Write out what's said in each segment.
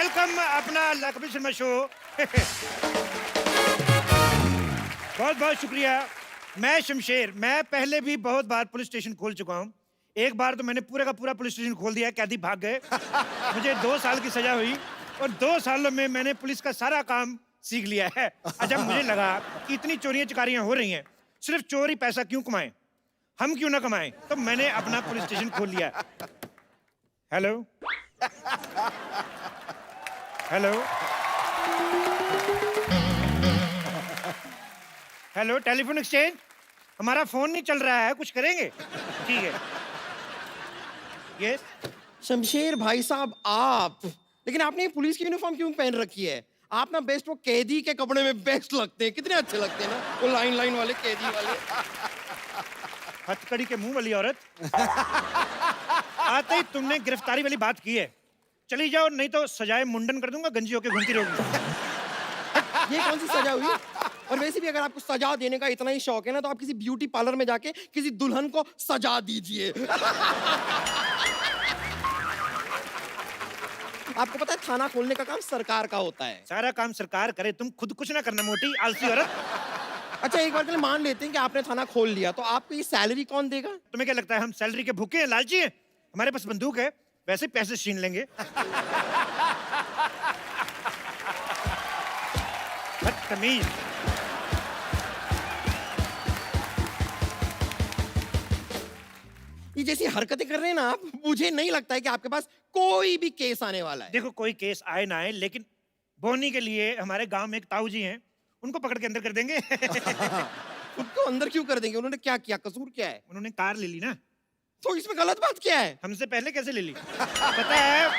Welcome अपना Kapil Sharma show. बहुत बहुत शुक्रिया। मैं शमशेर, मैं पहले भी बहुत बार पुलिस स्टेशन खोल चुका हूँ। एक बार तो मैंने पूरा का पूरा पुलिस स्टेशन खोल दिया, कैदी भाग गए। मुझे 2 साल की सजा हुई और 2 सालों में मैंने पुलिस का सारा काम सीख लिया है। अच्छा, मुझे लगा कि इतनी चोरियां चकारियां हो रही हैं, सिर्फ चोर ही पैसा क्यों कमाएं, हम क्यों ना कमाएं, तो मैंने अपना पुलिस स्टेशन खोल लिया। Hello hello hello, telephone exchange, हमारा फोन नहीं चल रहा है, कुछ करेंगे? ठीक है। यस। शमशेर भाई साहब, आप लेकिन आपने ये पुलिस की यूनिफॉर्म क्यों पहन रखी है? आप ना बेस्ट वो कैदी के कपड़े में बेस्ट लगते हैं, कितने अच्छे लगते हैं ना वो लाइन लाइन वाले कैदी वाले। हथकड़ी के मुंह वाली औरत। आते ही तुमने गिरफ्तारी वाली बात की है, चली जाओ, नहीं तो सजाए मुंडन कर दूंगा, गंजी होके घूमती रहोगी। ये कौन सी सजा हुई? और वैसे भी अगर आपको सजा देने का इतना ही शौक है ना, तो आप किसी ब्यूटी पार्लर में जाके किसी दुल्हन को सजा दीजिए। आपको पता है थाना खोलने का काम सरकार का होता है। सारा काम सरकार करे, तुम खुद कुछ ना करना, मोटी आलसी औरत। अच्छा, एक बार के लिए मान लेते हैं कि आपने थाना खोल लिया, तो आपको ये सैलरी कौन देगा? तुम्हें क्या लगता है हम सैलरी के भूखे हैं, लालची हैं? हमारे पास बंदूक है, वैसे पैसे छीन लेंगे। बदतमीज। ये जैसी हरकतें कर रहे हैं ना आप, मुझे नहीं लगता है कि आपके पास कोई भी केस आने वाला है। देखो, कोई केस आए ना आए, लेकिन बोनी के लिए हमारे गांव में एक ताऊ जी हैं, उनको पकड़ के अंदर कर देंगे। उनको अंदर क्यों कर देंगे? उन्होंने क्या किया? कसूर क्या है? उन्होंने कार ले ली ना। तो इसमें गलत बात क्या है? हमसे पहले कैसे ले ली? पता है,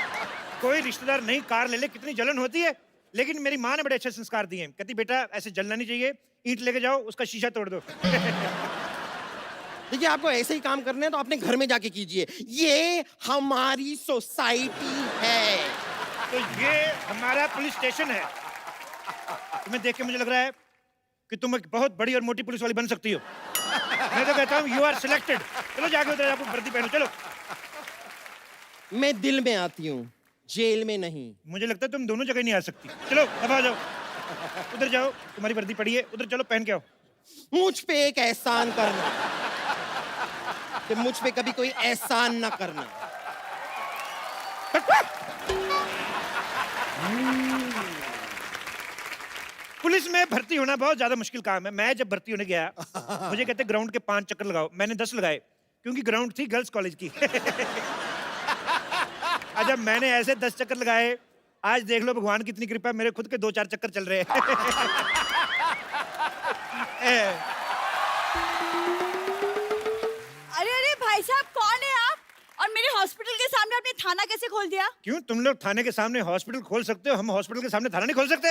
कोई रिश्तेदार नहीं कार ले ले, कितनी जलन होती है, लेकिन मेरी माँ ने बड़े अच्छे संस्कार दिए हैं। कहती बेटा ऐसे जलना नहीं चाहिए, ईंट लेके जाओ, उसका शीशा तोड़ दो। देखिए, आपको ऐसे ही काम करने हैं तो अपने घर में जाके कीजिए। ये हमारी सोसाइटी है। तो ये हमारा पुलिस स्टेशन है। तुम्हें देख के मुझे लग रहा है कि तुम एक बहुत बड़ी और मोटी पुलिस वाली बन सकती हो। मैं तो कहता हूँ यू आर सिलेक्टेड। चलो जाके उधर आपको वर्दी पहनो, चलो। मैं दिल में आती हूँ, जेल में नहीं। मुझे लगता है तुम दोनों जगह नहीं आ सकती। चलो अब आ जाओ, उधर जाओ, तुम्हारी वर्दी पड़ी है, उधर चलो पहन के आओ। मुझ पे एक एहसान करना कि मुझ पे कभी कोई एहसान ना करना। पुलिस में भर्ती होना बहुत ज्यादा मुश्किल काम है। मैं जब भर्ती होने गया, मुझे कहते ग्राउंड के 5 चक्कर लगाओ, मैंने 10 लगाए, क्योंकि ग्राउंड थी गर्ल्स कॉलेज की। जब मैंने ऐसे 10 चक्कर लगाए, आज देख लो भगवान की इतनी कृपा, मेरे खुद के 2-4 चक्कर चल रहे हैं। अरे अरे भाई साहब, कौन है आप? और मेरे हॉस्पिटल के सामने आपने थाना कैसे खोल दिया? क्यों, तुम लोग थाने के सामने हॉस्पिटल खोल सकते हो, हम हॉस्पिटल के सामने थाना नहीं खोल सकते?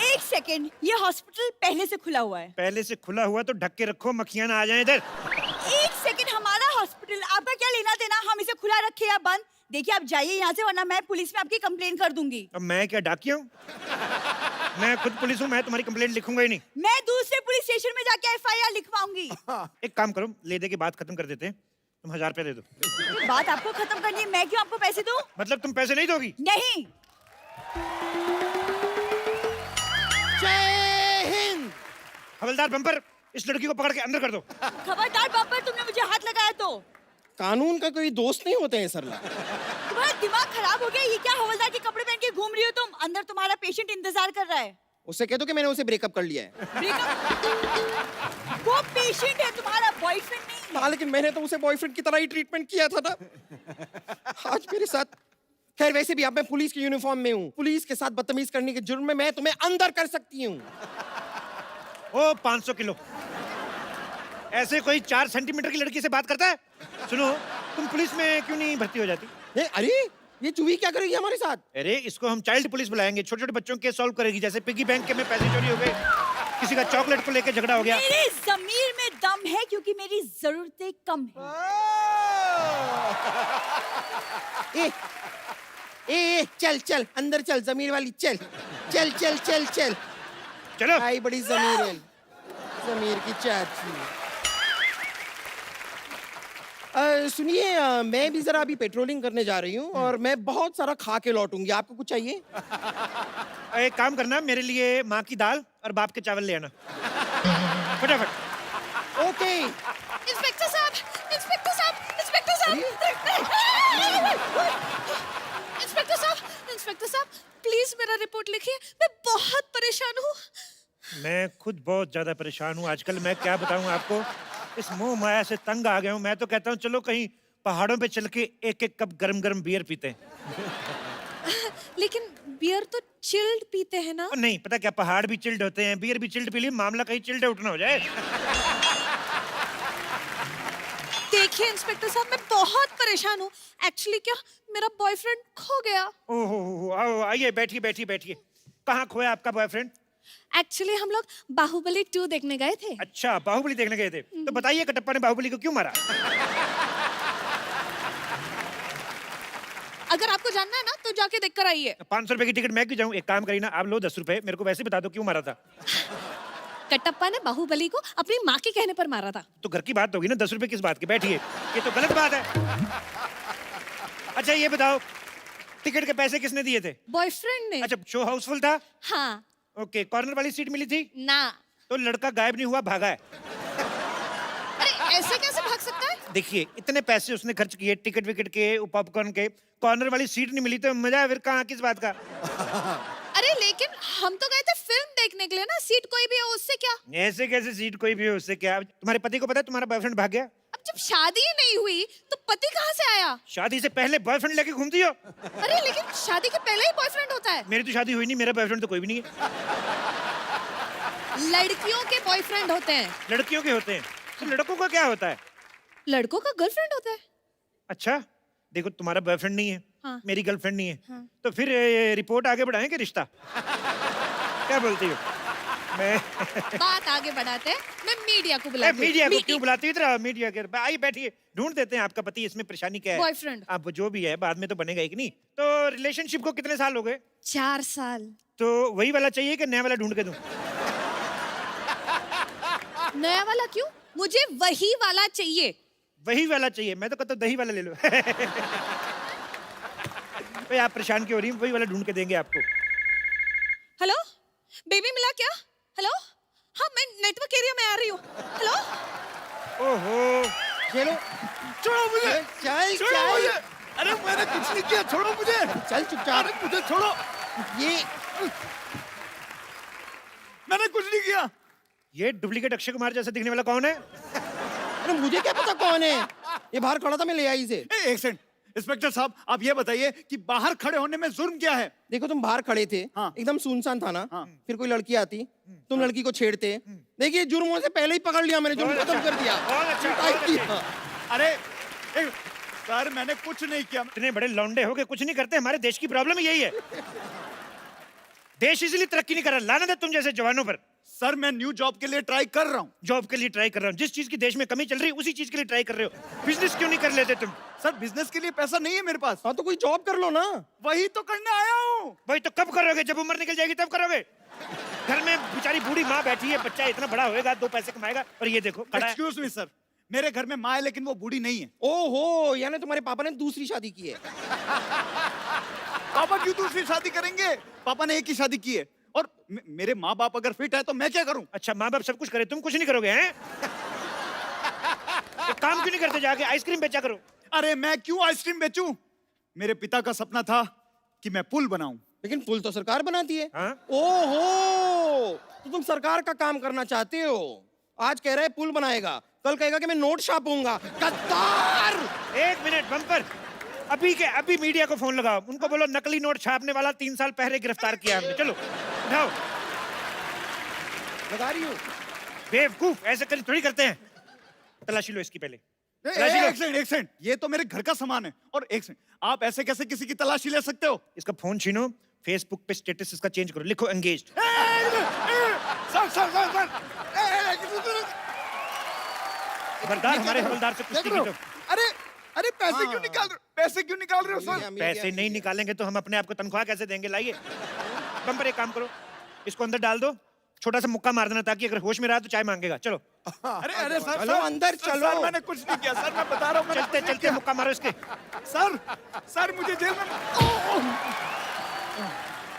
एक सेकंड, ये हॉस्पिटल पहले से खुला हुआ है। पहले से खुला हुआ तो ढक के रखो, मक्खियां ना आ जाएं इधर। एक सेकंड, हमारा हॉस्पिटल, आपका क्या लेना देना हम इसे खुला रखे या बंद? देखिए आप जाइए यहाँ से, वरना मैं पुलिस में आपकी कंप्लेन कर दूंगी। अब मैं क्या डाकिया हूँ? मैं खुद पुलिस हूँ, मैं तुम्हारी कंप्लेंट लिखूंगा ही नहीं। मैं दूसरे पुलिस स्टेशन में जाके FIR लिखवाऊंगी। एक काम करो, ले दे के बात खत्म कर देते हैं, तुम 1000 रुपया दे दो। बात आपको खत्म करनी है, मैं क्यों आपको पैसे दूं? मतलब तुम पैसे नहीं दोगी? नहीं। जय हिंद। हवलदार बम्पर, इस लड़की को पकड़ के अंदर कर दो। खबरदार बब्बर, तुमने मुझे हाथ लगाया तो। कानून का कोई दोस्त नहीं होते हैं सरला। तुम्हारा दिमाग खराब हो गया? ये क्या हवलदार के कपड़े पहन के घूम रही हो तुम? अंदर तुम्हारा पेशेंट इंतजार कर रहा है। उससे कह दो कि मैंने उसे ब्रेकअप कर लिया है। ब्रेकअप? वो पेशेंट है, तुम्हारा बॉयफ्रेंड नहीं है। हाँ, लेकिन मैंने तो उसे बॉयफ्रेंड की तरह ही ट्रीटमेंट किया था ना आज मेरे साथ। खैर, वैसे भी अब मैं पुलिस की यूनिफॉर्म में हूँ, पुलिस के साथ बदतमीज करने के जुर्म में मैं तुम्हें अंदर कर सकती हूँ। ओ 500 किलो, ऐसे कोई 4 सेंटीमीटर की लड़की से बात करता है? सुनो, तुम पुलिस में क्यों नहीं भर्ती हो जाती? अरे, ये चूही क्या करेगी हमारे साथ? अरे इसको हम चाइल्ड पुलिस बुलाएंगे, छोटे छोटे बच्चों के सॉल्व करेगी, जैसे पिगी बैंक के में पैसे चोरी हो गए, किसी का चॉकलेट को लेके झगड़ा हो गया। मेरे ज़मीर में दम है, क्योंकि मेरी जरूरतें कम हैं। चल चल अंदर चल, जमीर वाली चल चल चल चल चल। चलो। आई बड़ी जमीर है, जमीर की चाची। सुनिए, मैं भी जरा अभी पेट्रोलिंग करने जा रही हूँ और मैं बहुत सारा खा के लौटूंगी। आपको कुछ चाहिए? एक काम करना, मेरे लिए माँ की दाल और बाप के चावल ले आना फटाफट। ओके। इंस्पेक्टर साहब, इंस्पेक्टर साहब, इंस्पेक्टर साहब, इंस्पेक्टर साहब, इंस्पेक्टर साहब, प्लीज मेरा रिपोर्ट लिखिए, मैं बहुत परेशान हूँ। मैं खुद बहुत ज्यादा परेशान हूँ आजकल। मैं क्या बताऊँ आपको, इस मोह माया से तंग आ गया हूँ। मैं तो कहता हूँ चलो कहीं पहाड़ों पे चल के एक एक कप गरम गरम बियर पीते हैं। लेकिन बियर तो चिल्ड पीते हैं ना? और नहीं पता क्या, पहाड़ भी चिल्ड होते हैं, बियर भी चिल्ड पी ली, मामला कहीं चिल्ड आउट ना हो जाए। देखिए इंस्पेक्टर साहब, मैं बहुत परेशान हूँ। एक्चुअली क्या, मेरा बॉयफ्रेंड खो गया। ओहो, आओ आइए, बैठिए बैठिए बैठिए। कहाँ खोया आपका बॉयफ्रेंड? एक्चुअली हम लोग बाहुबली 2 देखने गए थे। अच्छा, बाहुबली देखने गए थे। तो बताइए कटप्पा ने बाहुबली को क्यों मारा? अगर आपको जानना है ना तो जाके देख कर आइए। 500 रुपए की टिकट मैं क्यों जाऊँ? एक काम करिए ना, आप लो 10 रुपए, मेरे को वैसे बता दो क्यों मारा था। कटप्पा ने बाहुबली को अपनी माँ के कहने पर मारा था। तो घर की बात होगी ना, 10 रुपए किस बात की? बैठिए, ये तो गलत बात है। अच्छा ये बताओ, टिकट के पैसे किसने दिए थे? बॉयफ्रेंड ने। अच्छा, शो हाउसफुल था? हाँ। ओके, कॉर्नर वाली सीट मिली थी? ना। तो लड़का गायब नहीं हुआ, भागा है। अरे ऐसे कैसे भाग सकता है? देखिए, इतने पैसे उसने खर्च किए टिकट विकेट के, पॉपकॉर्न के, कॉर्नर वाली सीट नहीं मिली तो मजा है फिर कहाँ, किस बात का? अरे लेकिन हम तो गए थे फिल्म देखने के लिए ना, सीट कोई भी हो उससे क्या? ऐसे कैसे सीट कोई भी हो, उससे क्या? तुम्हारे पति को पता है तुम्हारा बॉयफ्रेंड भाग गया? अब जब शादी ही नहीं हुई तो पति कहाँ से आया? शादी से पहले बॉयफ्रेंड लेके घूमती हो? अरे लेकिन शादी के पहले ही बॉयफ्रेंड होता है। मेरी तो शादी हुई नहीं, मेरा बॉयफ्रेंड तो कोई भी नहीं है। लड़कियों के बॉयफ्रेंड होते हैं। लड़कियों के होते हैं, तो लड़कों का क्या होता है? लड़कों का गर्लफ्रेंड होता है। अच्छा, देखो तुम्हारा बॉयफ्रेंड नहीं है, हाँ। मेरी गर्लफ्रेंड नहीं है, हाँ। तो फिर रिपोर्ट आगे बढ़ाएं कि रिश्ता? क्या बोलती हो? मैं बात आगे बढ़ाते हैं, मैं मीडिया को बुलाती हूँ। मीडिया को क्यों बुलाती हो? इधर मीडिया के आइए बैठिए, ढूंढ देते हैं आपका पति, इसमें परेशानी क्या है? बॉयफ्रेंड। अब जो भी है बाद में तो बनेगा ही कि नहीं। तो रिलेशनशिप को कितने साल हो गए? 4 साल। तो वही वाला चाहिए कि नया वाला ढूंढ के दूं? नया वाला क्यों? मुझे वही वाला चाहिए। वही वाला चाहिए? मैं तो कहता हूं दही वाला ले लो। भाई आप परेशान क्यों हो रही हैं? वही वाला ढूंढ के देंगे आपको। हेलो, बेबी मिला क्या? हेलो, हाँ मैं नेटवर्क एरिया में आ रही हूँ। हेलो। ओहो, चलो, छोड़ो मुझे, चल छोड़ो मुझे। चल अरे मैंने कुछ नहीं किया, छोड़ो मुझे। चल चुपचाप। अरे मुझे छोड़ो, ये मैंने कुछ नहीं किया। ये डुप्लीकेट अक्षय कुमार जैसा दिखने वाला कौन है? अरे मुझे क्या पता कौन है? ये बाहर खड़ा था, मैं ले आई इसे। एक सेकंड, इंस्पेक्टर साहब आप ये बताइए कि बाहर खड़े होने में जुर्म क्या है? देखो तुम बाहर खड़े थे, हाँ। एकदम सुनसान था ना, हाँ। फिर कोई लड़की आती, तुम लड़की को छेड़ते। देखिए जुर्मों से पहले ही पकड़ लिया मैंने, जुर्म बहुत खत्म अच्छा, कर दिया। बहुत अच्छा, पिटाई बहुत की। अच्छा। अरे सर मैंने कुछ नहीं किया। इतने बड़े लौंडे हो के कुछ नहीं करते? हमारे देश की प्रॉब्लम यही है। देश इसलिए तरक्की नहीं कर रहा, लानत है तुम जैसे जवानों पर। सर मैं न्यू जॉब के लिए ट्राई कर रहा हूँ। जॉब के लिए ट्राई कर रहा हूँ? जिस चीज की देश में कमी चल रही है उसी चीज के लिए ट्राई कर रहे हो। बिजनेस क्यों नहीं कर लेते तुम? सर बिजनेस के लिए पैसा नहीं है मेरे पास। हाँ तो कोई जॉब कर लो ना। वही तो करने आया हूँ। भाई तो कब करोगे? जब उम्र निकल जाएगी तब करोगे? घर में बेचारी बूढ़ी माँ बैठी है, बच्चा इतना बड़ा होएगा, 2 पैसे कमाएगा, और ये देखो खड़ा है। एक्सक्यूज मी सर, मेरे घर में माँ है लेकिन वो बूढ़ी नहीं है। ओहो, यानी तुम्हारे पापा ने दूसरी शादी की है। पापा क्यों दूसरी शादी करेंगे? पापा ने एक ही शादी की है। और मेरे माँ बाप अगर फिट है तो मैं क्या करूं? अच्छा, माँ बाप सब कुछ करे, तुम कुछ नहीं करोगे हैं? तो काम क्यों नहीं करते? जाके आइसक्रीम बेचा करो। अरे मैं क्यों आइसक्रीम बेचूं? मेरे पिता का सपना था कि मैं पुल बनाऊं। लेकिन पुल तो सरकार बनाती है। हाँ? ओहो, तो तुम सरकार का काम करना चाहते हो। आज कह रहा है पुल बनाएगा, कल कहेगा कि मैं नोट छापूंगा। गद्दार! 1 मिनट बम्पर, अभी के अभी मीडिया को फोन लगाओ, उनको बोलो नकली नोट छापने वाला 3 साल पहले गिरफ्तार किया हमने। चलो उठाओ। लगा रही हूँ। बेवकूफ, ऐसे कर थोड़ी करते हैं। तलाशी लो इसकी पहले। एक सेकंड, ये तो मेरे घर का सामान है। और एक सेकंड, आप ऐसे कैसे किसी की तलाशी ले सकते हो? इसका फोन छीनो, फेसबुक पे स्टेटस इसका चेंज करो, लिखो एंगेज्ड। सर खबरदार हमारे हवलदार से कुश्ती की तो। अरे अरे पैसे क्यों निकाल रहे हो? पैसे क्यों निकाल रहे हो सर? पैसे नहीं निकालेंगे तो हम अपने आप को तनख्वाह कैसे देंगे? लाइए बम्पर, एक काम करो, इसको अंदर डाल दो, छोटा सा मुक्का मार देना ताकि अगर होश में रहा तो चाय मांगेगा। चलो अरे अरे सर चलो अंदर चलो। सर मैंने कुछ नहीं किया सर, मैं बता रहा हूँ मैंने चलते कुछ नहीं चलते मुक्का मारो इसके। किया। सर मुझे जेल में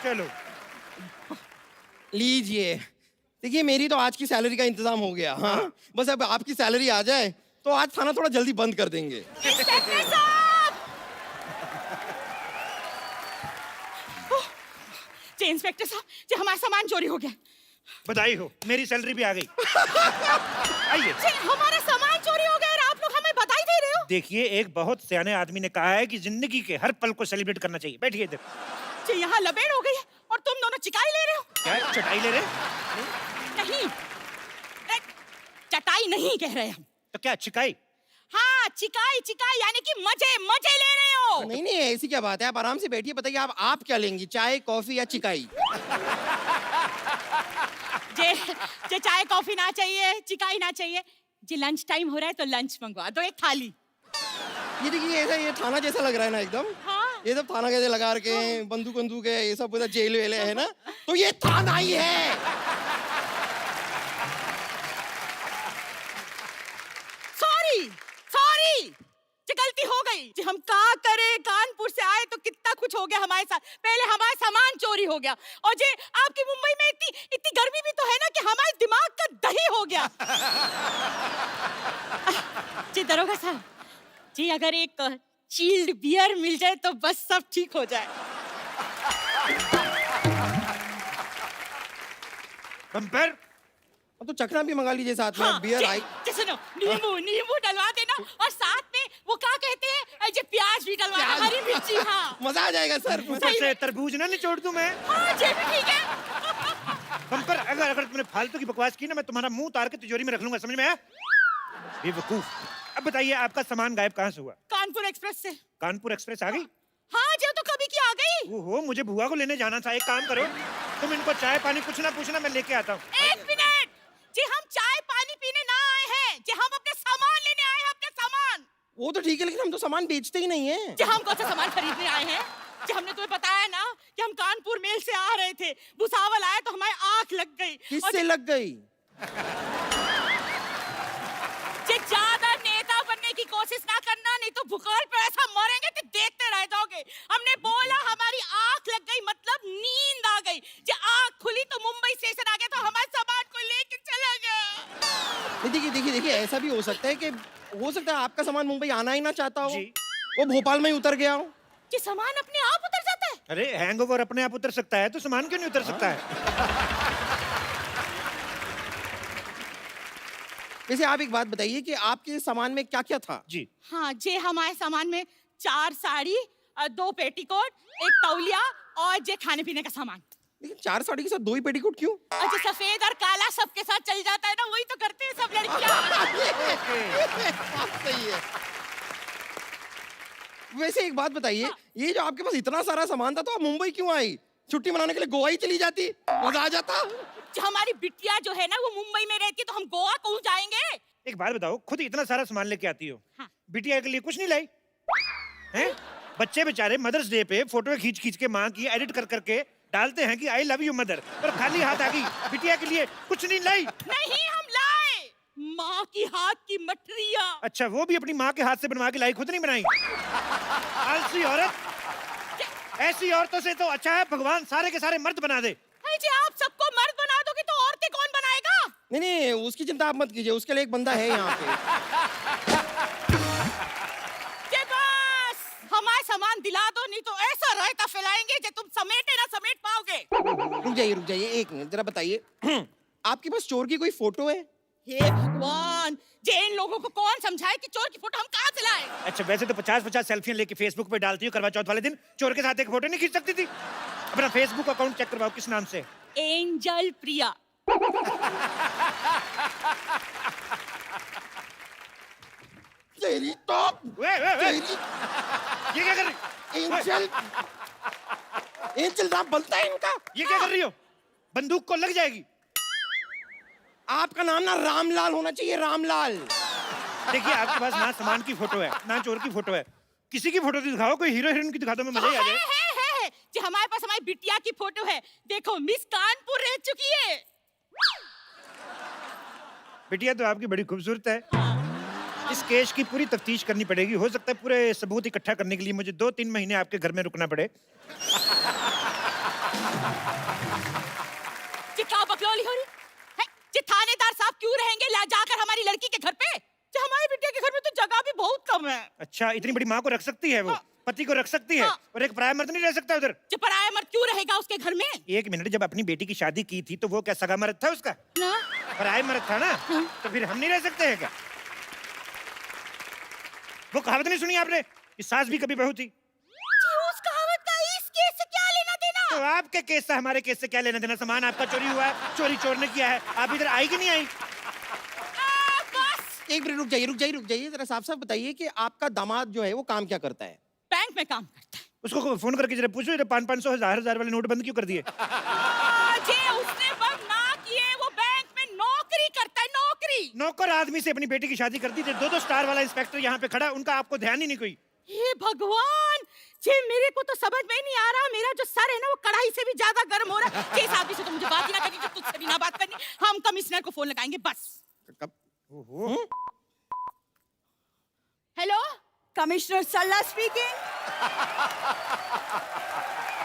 चलो लीजिए। देखिए मेरी तो आज की सैलरी का इंतजाम हो गया। हाँ बस अब आपकी सैलरी आ जाए तो आज थाना थोड़ा जल्दी बंद कर देंगे। इंस्पेक्टर साहब! जी इंस्पेक्टर साहब, जी हमारा सामान चोरी हो गया। बधाई हो, मेरी सैलरी भी आ गई। आइए। जी हमारा सामान चोरी हो गया और आप लोग हमें बधाई दे रहे हो? देखिए एक बहुत सियाने आदमी ने कहा है कि जिंदगी के हर पल को सेलिब्रेट करना चाहिए। बैठिए इधर। जी यहाँ लपेट हो गई है और तुम दोनों चिकाई ले रहे हो? क्या चटाई ले रहे? नहीं, चटाई नहीं कह रहे हम। तो क्या चिकाई? हाँ चिकाई चिकाई यानी कि मजे मजे ले रहे हो। नहीं नहीं ऐसी क्या बात है, आप आराम से बैठिए। बताइए आप क्या लेंगी, चाय कॉफी या चिकाई? जे जे चाय कॉफी ना चाहिए, चिकाई ना चाहिए, जी लंच टाइम हो रहा है तो लंच मंगवा दो, एक थाली। ये देखिए ऐसा ये थाना जैसा लग रहा है ना एकदम। हाँ। ये सब थाना कैसे लगा रखे हैं, बंदूक है, ये सब पूरा जेल वेल है ना, तो ये थाना ही है। सॉरी सॉरी, जी गलती हो गई जी। हम का करें, कानपुर से आए तो कितना कुछ हो गया हमारे साथ। पहले हमारा सामान चोरी हो गया और जी आपकी मुंबई में इतनी गर्मी भी तो है ना कि हमारे दिमाग का दही हो गया। जी दरोगा साहब जी, अगर एक चिल्ड बियर मिल जाए तो बस सब ठीक हो जाए। कंपेयर। अब तो चखना भी मंगा लीजिए साथ में, बियर आई। जी सुनो, नींबू डलवा देना और साथ में वो क्या कहते हैं जी, प्याज भी डलवा देना, हरी मिर्ची। हाँ मजा आ जाएगा सर। ऊपर से तरबूज ना निचोड़ दूं मैं। हाँ जी भी ठीक है। कंपेयर, अगर तुमने फालतू की बकवास की ना मैं तुम्हारा मुंह उतार के तिजोरी में रख लूंगा, समझ में आया? बेवकूफ। अब बताइए आपका सामान गायब कहाँ से हुआ? कानपुर एक्सप्रेस से। कानपुर एक्सप्रेस आ गई? हाँ जी तो कभी की आ गई। ओहो, मुझे बुआ को लेने जाना था। एक काम करो, तुम इनको चाय पानी कुछ ना पूछना, मैं लेके आता हूँ। एक मिनट जी, हम चाय पानी पीने ना आए हैं जी, हम अपने सामान लेने आए हैं, अपने सामान। वो तो ठीक है लेकिन हम तो सामान बेचते ही नहीं है। जी हम कौन सा सामान खरीदने आए हैं जी? हमने तुम्हें बताया ना कि हम कानपुर मेल से आ रहे थे, भुसावल आए तो हमारी आंख लग गई। किससे लग गई? जी ज्यादा नेता बनने की कोशिश ना करना, नहीं तो भूगोल पे ऐसा मरेंगे कि देखते रह जाओगे। हमने बोला हमारी आंख लग गई मतलब नींद आ गई जी। आंख खुली तो मुंबई स्टेशन आ गया तो हमारे सामान को लेके चला गया। देखिए ऐसा भी हो सकता है कि आपका सामान मुंबई आना ही ना चाहता हो, जी। वो भोपाल में ही उतर गया हो। कि सामान अपने आप उतर जाता है? अरे हैंगओवर अपने आप उतर सकता है तो सामान क्यों नहीं उतर सकता है? वैसे आप एक बात बताइए कि आपके सामान में क्या क्या था? जी हाँ जी, हमारे सामान में 4 साड़ी, 2 पेटीकोट, 1 तौलिया और जे खाने पीने का सामान। लेकिन 4 साड़ी के साथ 2 ही पेटीकोट क्यों? अच्छा सफेद और काला सबके साथ चल जाता है ना, वही तो करते हैं सब लड़कियां। सही है। वैसे एक बात बताइए, ये जो आपके पास इतना सारा सामान था तो आप मुंबई क्यों आई? छुट्टी मनाने के लिए गोवा ही चली जाती, मजा आ जाता। जो हमारी बिटिया जो है ना वो मुंबई में रहती है तो हम गोवा क्यों जाएंगे? एक बात बताओ, खुद इतना सारा सामान लेके आती हो, हाँ। बिटिया के लिए कुछ नहीं लाई हैं? बच्चे बेचारे मदर्स डे पे फोटो खींच खींच के माँ की एडिट कर करके डालते हैं कि आई लव यू मदर, पर खाली हाथ आ गई, बिटिया के लिए कुछ नहीं लाई। नहीं हम लाए माँ की हाथ की मठरिया। अच्छा, वो भी अपनी माँ के हाथ से बनवा के लाई, खुद नहीं बनाई? आलसी औरत। ऐसी औरतों से तो अच्छा है भगवान सारे के सारे मर्द बना दे। जी आप सबको मर्द बना दोगे तो औरतें कौन बनाएगा? नहीं उसकी चिंता आप मत कीजिए, उसके लिए एक बंदा है यहाँ पे। के बस हमारा सामान दिला दो, नहीं तो ऐसा रायता फैलाएंगे कि तुम समेटे ना समेट पाओगे। रुक जाइए 1 मिनट, जरा बताइए आपके पास चोर की कोई फोटो है? हे भगवान, इन लोगों को कौन समझाए कि चोर की फोटो हम कहाँ से लाए? अच्छा, वैसे तो 50-50 सेल्फियां लेके फेसबुक पे डालती हो, करवा चौथ वाले दिन चोर के साथ एक फोटो नहीं खींच सकती थी? अपना फेसबुक अकाउंट चेक करवाओ, किस नाम से? एंजल प्रिया। तेरी तो ये क्या कर रही? एंजल नाम बनता है इनका। ये क्या कर रही हो? बंदूक को लग जाएगी। आपका नाम ना रामलाल होना चाहिए, रामलाल। देखिए आपके पास ना सामान की फोटो है ना चोर की फोटो है, किसी की फोटो दिखाओ, कोई हीरो हीरोइन की दिखा दो, मैं मजा ही आ जाए। है जी, हमारे पास हमारी बिटिया की फोटो है, देखो मिस कानपुर रह चुकी है। बिटिया तो आपकी बड़ी खूबसूरत है। इस केस की पूरी तफ्तीश करनी पड़ेगी। हो सकता है पूरे सबूत इकट्ठा करने के लिए मुझे 2-3 महीने आपके घर में रुकना पड़े। जी क्या बकलौली हो रही है? जी थानेदार साहब क्यों रहेंगे ला जाकर हमारी लड़की के घर पे? जी हमारी बिटिया के घर में तो जगह भी बहुत कम है। अच्छा, इतनी बड़ी माँ को रख सकती है वो? हाँ। पति को रख सकती है? हाँ। और एक पराया मर्द नहीं रह सकता उधर? जी पराया मर्द क्यों रहेगा उसके घर में? एक मिनट, जब अपनी बेटी की शादी की थी तो वो क्या सगा मर्द था उसका? ना पराया मर्द था ना? तो फिर हम नहीं रह सकते हैं क्या? वो कहावत नहीं सुनी आपने कि सास भी कभी बहू थी? जी उस कहावत का इस केस से क्या लेना देना? तो आपके केस से हमारे केस से क्या लेना देना? सामान आपका चोरी हुआ है, चोरी चोर ने किया है। आप इधर आई कि नहीं आई? बस एक मिनट रुक जाइए जरा। साफ साफ बताइए कि आपका दामाद जो है वो काम क्या करता है? बैंक में काम करता है। उसको फोन करके जरा पूछो, ये 500, 1000 वाले नोट बंद क्यों कर दिए? जी उसने बंद ना किए, वो बैंक में नौकरी करता है, नौकरी। नौकर आदमी से अपनी बेटी की शादी कर दी थी। 2-2 स्टार वाला इंस्पेक्टर यहाँ पे खड़ा, उनका आपको ध्यान ही नहीं कोई। हे भगवान जी, मेरे को तो समझ में नहीं आ रहा, मेरा जो सर है ना वो कढ़ाई से भी ज्यादा गर्म हो रहा है। इस आदमी से तो मुझे बात ही ना करनी, तुझसे भी ना बात करनी। हम कमिश्नर को फोन लगाएंगे बस। कब? ओहो, हेलो कमिश्नर सल्ला स्पीकिंग।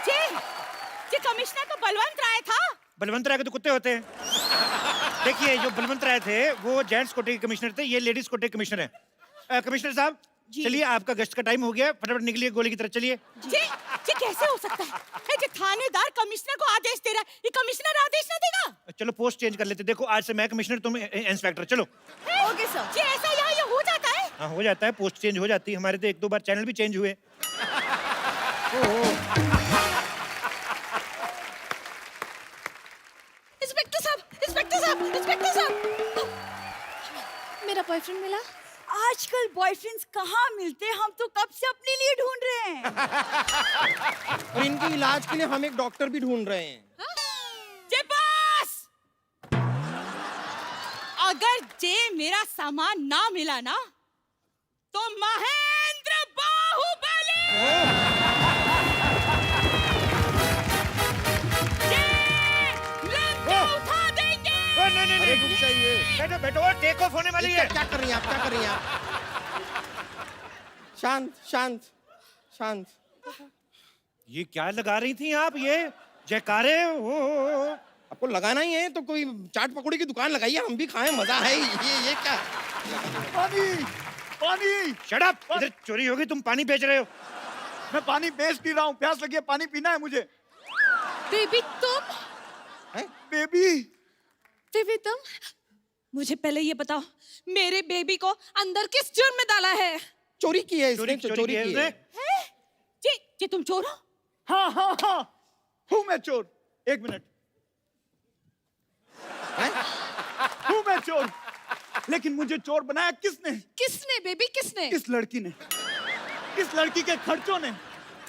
जी जी कमिश्नर तो बलवंत राय था। बलवंत राय के तो कुत्ते होते हैं। देखिए, जो बलवंत राय थे वो जेंट्स कोटे के कमिश्नर थे, ये लेडीज कोटे के कमिश्नर है। कमिश्नर साहब जी। चलिए, आपका गश्त का टाइम हो गया, फटाफट निकलिए गोली की तरफ चलिए। जी जी कैसे हो सकता है जी, थानेदार कमिश्नर को आदेश दे रहा है, ये कमिश्नर आदेश ना देगा? चलो पोस्ट चेंज कर लेते। देखो, आज से मैं कमिश्नर, तुम इंस्पेक्टर। चलो। Okay sir. जी ऐसा यहाँ ये हो जाता है? हाँ, हो जाता है, पोस्ट चेंज हो जाती है। हमारे तो 1-2 बार चैनल भी चेंज हुए। इंस्पेक्टर साहब, इंस्पेक्टर साहब, इंस्पेक्टर साहब, मेरा बॉयफ्रेंड मिला। आजकल बॉयफ्रेंड्स कहाँ मिलते हैं, हम तो कब से अपने लिए ढूंढ रहे हैं। और इनके इलाज के लिए हम एक डॉक्टर भी ढूंढ रहे हैं। जे बस अगर जे मेरा सामान ना मिला ना तो महेंद्र बाहुबली जे लंका उठा देंगे। नहीं, अरे रुक जाइए। बैठो बैठो, टेक ऑफ होने वाली है। क्या कर रही हैं आप? क्या कर रही हैं आप? शांत शांत शांत। ये क्या लगा रही थी आप? ये जयकारे हो। आपको लगाना ही है तो कोई चाट पकौड़ी की दुकान लगाइए, हम भी खाएं, मजा है। ये क्या? पानी पानी। Shut up! इधर चोरी होगी, तुम पानी बेच रहे हो। मैं पानी बेच नहीं रहा हूँ, प्यास लगी है, पानी पीना है मुझे। बेबी तुम, हैं? बेबी बेबी तुम, मुझे पहले ये बताओ, मेरे बेबी को अंदर किस जुर्म में डाला है? चोरी की है इसने, चोरी चोरी की है की उसने। है। जी जी तुम चोर हो? हाँ हूँ मैं चोर। एक मिनट, हैं? हूँ मैं चोर, लेकिन मुझे चोर बनाया किसने? किसने बेबी, किसने? इस लड़की ने, इस लड़की के खर्चों ने,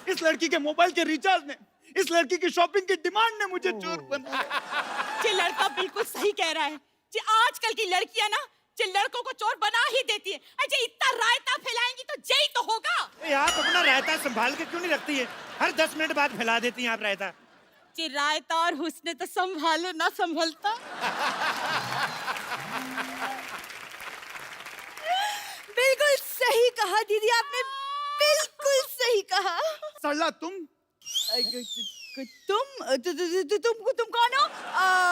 इस लड़की के मोबाइल के रिचार्ज ने, इस लड़की की शॉपिंग की डिमांड ने मुझे चोर बनाया। जी लड़का बिल्कुल सही कह रहा है जी, आजकल की लड़कियां ना जी लड़कों को चोर बना ही देती है। अजय इतना रायता फैलाएंगी तो जय तो होगा। ए, आप अपना रायता संभाल के क्यों नहीं रखती है? हर 10 मिनट बाद फैला देती हैं आप रायता। जी रायता और हुस्न तो संभाले ना संभलता। बिल्कुल सही कहा दीदी, आपने बिल्कुल सही कहा। सरला तुम तुम कौन हो?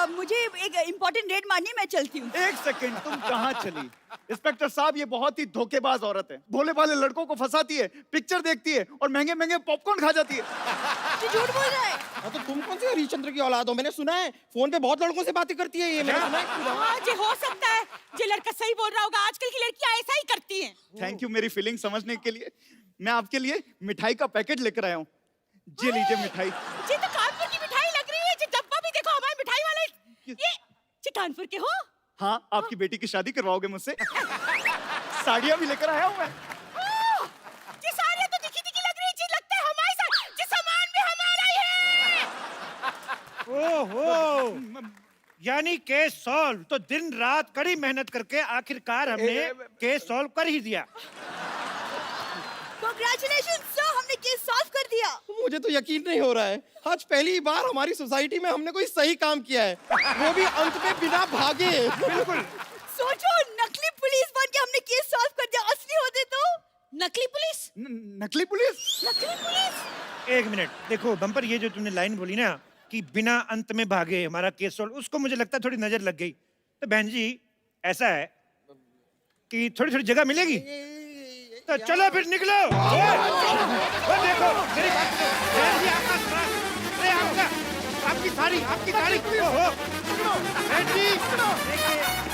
मुझे एक इम्पोर्टेंट रेड मारनी है, मैं चलती हूँ। एक सेकंड, तुम कहाँ चली? इंस्पेक्टर साहब, ये बहुत ही धोखेबाज औरत है। भोले भाले लड़कों को फंसाती है, पिक्चर देखती है और महंगे महंगे पॉपकॉर्न खा जाती है। तू झूठ बोल रहा है। हाँ, तो तुम कौन से हरिश्चंद्र की औलाद हो? मैंने सुना है फोन पे बहुत लड़कों से बातें करती है ये। मैंने सुना है। हाँ जी हो सकता है जी लड़का सही बोल रहा होगा, आजकल की लड़कियां ऐसा ही करती हैं। थैंक यू मेरी फीलिंग समझने के लिए। मैं आपके लिए मिठाई का पैकेट लेकर आया हूँ, ये लीजिए मिठाई। जी तो कानपुर की मिठाई लग रही है जी, डब्बा भी देखो हमारे मिठाई वाले। ये जी कानपुर के हो? हाँ, आपकी बेटी की शादी करवाओगे मुझसे? साड़ियाँ भी लेकर आया हूँ मैं। ओह, जी साड़ियाँ तो दिखी दिखी लग रही है जी, लगता है हमारे साथ जी सामान भी हमारा ही है। ओहो, यानी केस सॉल्व। तो दिन रात कड़ी मेहनत करके आखिरकार हमने केस सॉल्व कर ही दिया। Congratulations sir, हमने केस सॉल्व कर दिया। मुझे तो यकीन नहीं हो रहा है, आज पहली बार हमारी सोसाइटी में हमने कोई सही काम किया है, वो भी अंत में बिना भागे। बिल्कुल। सोच नकली पुलिस? नकली पुलिस? नकली पुलिस? एक मिनट देखो बम्पर, ये जो तुमने लाइन बोली ना कि बिना अंत में भागे हमारा केस सोल्व, उसको मुझे लगता है थोड़ी नजर लग गई। तो बहन जी ऐसा है कि थोड़ी थोड़ी जगह मिलेगी, तो चलो फिर निकलो। वो देखो मेरी बात सुनो। बहन जी आपका अरे आपका आपकी साड़ी ओहो बहन जी देखिए